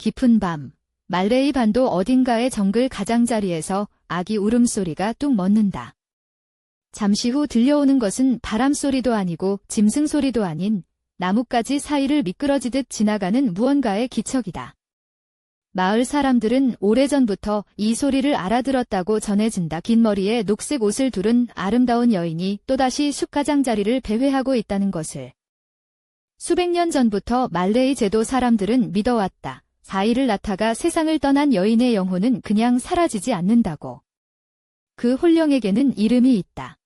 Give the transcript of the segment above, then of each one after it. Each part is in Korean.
깊은 밤, 말레이 반도 어딘가의 정글 가장자리에서 아기 울음소리가 뚝 멎는다. 잠시 후 들려오는 것은 바람소리도 아니고 짐승소리도 아닌 나뭇가지 사이를 미끄러지듯 지나가는 무언가의 기척이다. 마을 사람들은 오래전부터 이 소리를 알아들었다고 전해진다. 긴 머리에 녹색 옷을 두른 아름다운 여인이 또다시 숲가장자리를 배회하고 있다는 것을. 수백 년 전부터 말레이 제도 사람들은 믿어왔다. 사이를 낳다가 세상을 떠난 여인의 영혼은 그냥 사라지지 않는다고. 그 혼령에게는 이름이 있다.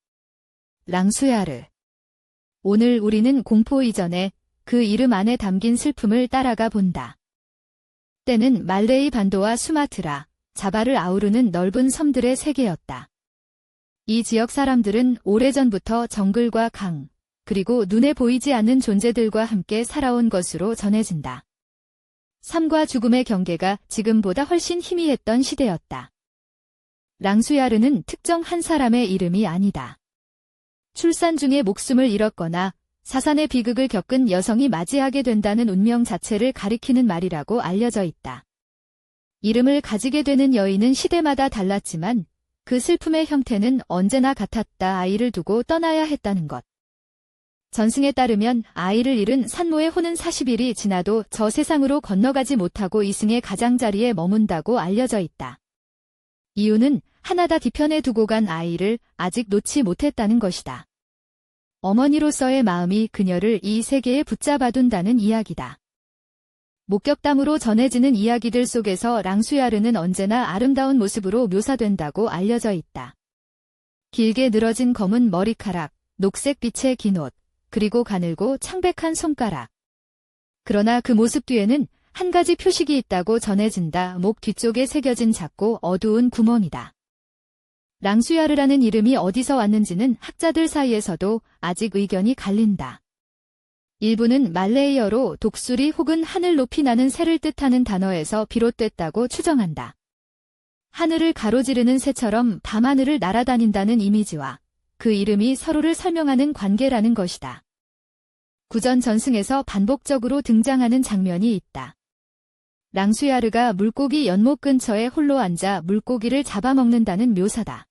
랑수야르. 오늘 우리는 공포 이전에 그 이름 안에 담긴 슬픔을 따라가 본다. 때는 말레이 반도와 수마트라, 자바를 아우르는 넓은 섬들의 세계였다. 이 지역 사람들은 오래전부터 정글과 강, 그리고 눈에 보이지 않는 존재들과 함께 살아온 것으로 전해진다. 삶과 죽음의 경계가 지금보다 훨씬 희미했던 시대였다. 랑수야르는 특정 한 사람의 이름이 아니다. 출산 중에 목숨을 잃었거나 사산의 비극을 겪은 여성이 맞이하게 된다는 운명 자체를 가리키는 말이라고 알려져 있다. 이름을 가지게 되는 여인은 시대마다 달랐지만 그 슬픔의 형태는 언제나 같았다. 아이를 두고 떠나야 했다는 것. 전승에 따르면 아이를 잃은 산모의 혼은 40일이 지나도 저 세상으로 건너가지 못하고 이승의 가장자리에 머문다고 알려져 있다. 이유는 하나다 뒤편에 두고 간 아이를 아직 놓지 못했다는 것이다. 어머니로서의 마음이 그녀를 이 세계에 붙잡아둔다는 이야기다. 목격담으로 전해지는 이야기들 속에서 랑수야르는 언제나 아름다운 모습으로 묘사된다고 알려져 있다. 길게 늘어진 검은 머리카락, 녹색 빛의 긴 옷, 그리고 가늘고 창백한 손가락. 그러나 그 모습 뒤에는 한 가지 표식이 있다고 전해진다. 목 뒤쪽에 새겨진 작고 어두운 구멍이다. 랑수야르라는 이름이 어디서 왔는지는 학자들 사이에서도 아직 의견이 갈린다. 일부는 말레이어로 독수리 혹은 하늘 높이 나는 새를 뜻하는 단어에서 비롯됐다고 추정한다. 하늘을 가로지르는 새처럼 밤하늘을 날아다닌다는 이미지와 그 이름이 서로를 설명하는 관계라는 것이다. 구전 전승에서 반복적으로 등장하는 장면이 있다. 랑수야르가 물고기 연못 근처에 홀로 앉아 물고기를 잡아먹는다는 묘사다.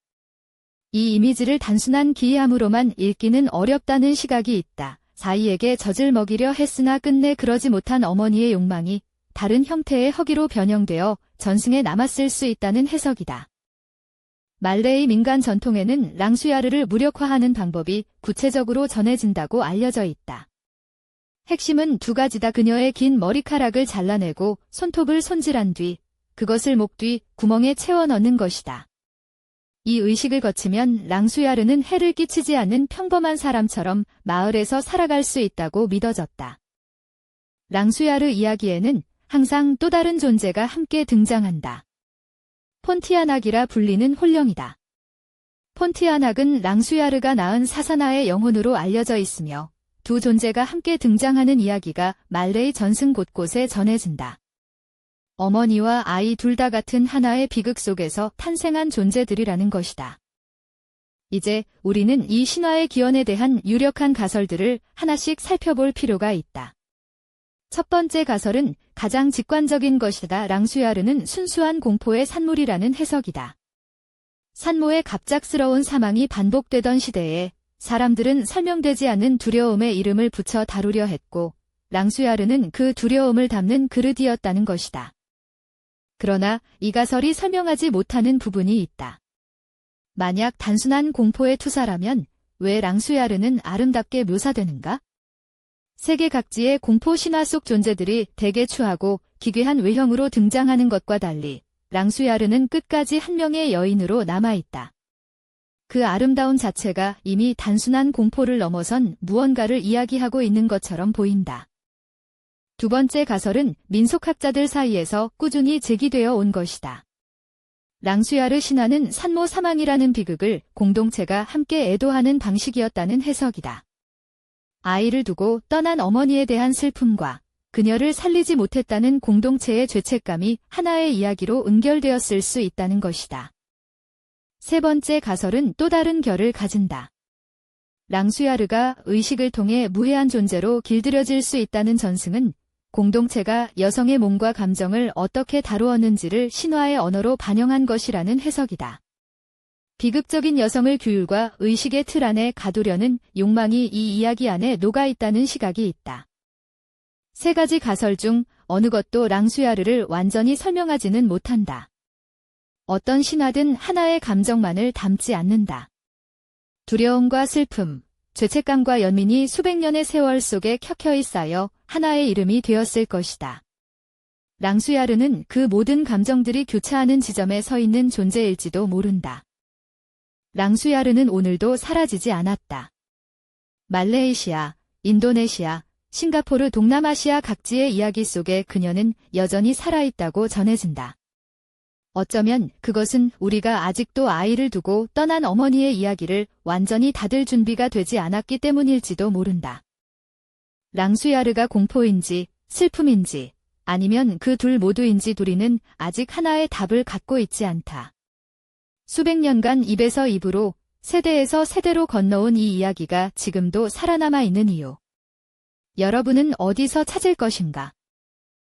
이 이미지를 단순한 기이함으로만 읽기는 어렵다는 시각이 있다. 사이에게 젖을 먹이려 했으나 끝내 그러지 못한 어머니의 욕망이 다른 형태의 허기로 변형되어 전승에 남았을 수 있다는 해석이다. 말레이 민간 전통에는 랑수야르를 무력화하는 방법이 구체적으로 전해진다고 알려져 있다. 핵심은 두 가지다. 그녀의 긴 머리카락을 잘라내고 손톱을 손질한 뒤 그것을 목 뒤 구멍에 채워 넣는 것이다. 이 의식을 거치면 랑수야르는 해를 끼치지 않는 평범한 사람처럼 마을에서 살아갈 수 있다고 믿어졌다. 랑수야르 이야기에는 항상 또 다른 존재가 함께 등장한다. 폰티아낙이라 불리는 혼령이다. 폰티아낙은 랑수야르가 낳은 사사나의 영혼으로 알려져 있으며 두 존재가 함께 등장하는 이야기가 말레이 전승 곳곳에 전해진다. 어머니와 아이 둘 다 같은 하나의 비극 속에서 탄생한 존재들이라는 것이다. 이제 우리는 이 신화의 기원에 대한 유력한 가설들을 하나씩 살펴볼 필요가 있다. 첫 번째 가설은 가장 직관적인 것이다. 랑수야르는 순수한 공포의 산물이라는 해석이다. 산모의 갑작스러운 사망이 반복되던 시대에 사람들은 설명되지 않는 두려움의 이름을 붙여 다루려 했고 랑수야르는 그 두려움을 담는 그릇이었다는 것이다. 그러나 이 가설이 설명하지 못하는 부분이 있다. 만약 단순한 공포의 투사라면 왜 랑수야르는 아름답게 묘사되는가? 세계 각지의 공포 신화 속 존재들이 대개 추하고 기괴한 외형으로 등장하는 것과 달리 랑수야르는 끝까지 한 명의 여인으로 남아있다. 그 아름다움 자체가 이미 단순한 공포를 넘어선 무언가를 이야기하고 있는 것처럼 보인다. 두 번째 가설은 민속학자들 사이에서 꾸준히 제기되어 온 것이다. 랑수야르 신화는 산모 사망이라는 비극을 공동체가 함께 애도하는 방식이었다는 해석이다. 아이를 두고 떠난 어머니에 대한 슬픔과 그녀를 살리지 못했다는 공동체의 죄책감이 하나의 이야기로 은결되었을 수 있다는 것이다. 세 번째 가설은 또 다른 결을 가진다. 랑수야르가 의식을 통해 무해한 존재로 길들여질 수 있다는 전승은 공동체가 여성의 몸과 감정을 어떻게 다루었는지를 신화의 언어로 반영한 것이라는 해석이다. 비극적인 여성을 규율과 의식의 틀 안에 가두려는 욕망이 이 이야기 안에 녹아있다는 시각이 있다. 세 가지 가설 중 어느 것도 랑수야르를 완전히 설명하지는 못한다. 어떤 신화든 하나의 감정만을 담지 않는다. 두려움과 슬픔, 죄책감과 연민이 수백 년의 세월 속에 켜켜이 쌓여 하나의 이름이 되었을 것이다. 랑수야르는 그 모든 감정들이 교차하는 지점에 서 있는 존재일지도 모른다. 랑수야르는 오늘도 사라지지 않았다. 말레이시아, 인도네시아, 싱가포르 동남아시아 각지의 이야기 속에 그녀는 여전히 살아있다고 전해진다. 어쩌면 그것은 우리가 아직도 아이를 두고 떠난 어머니의 이야기를 완전히 닫을 준비가 되지 않았기 때문일지도 모른다. 랑수야르가 공포인지 슬픔인지 아니면 그 둘 모두인지 우리는 아직 하나의 답을 갖고 있지 않다. 수백 년간 입에서 입으로 세대에서 세대로 건너온 이 이야기가 지금도 살아남아 있는 이유. 여러분은 어디서 찾을 것인가?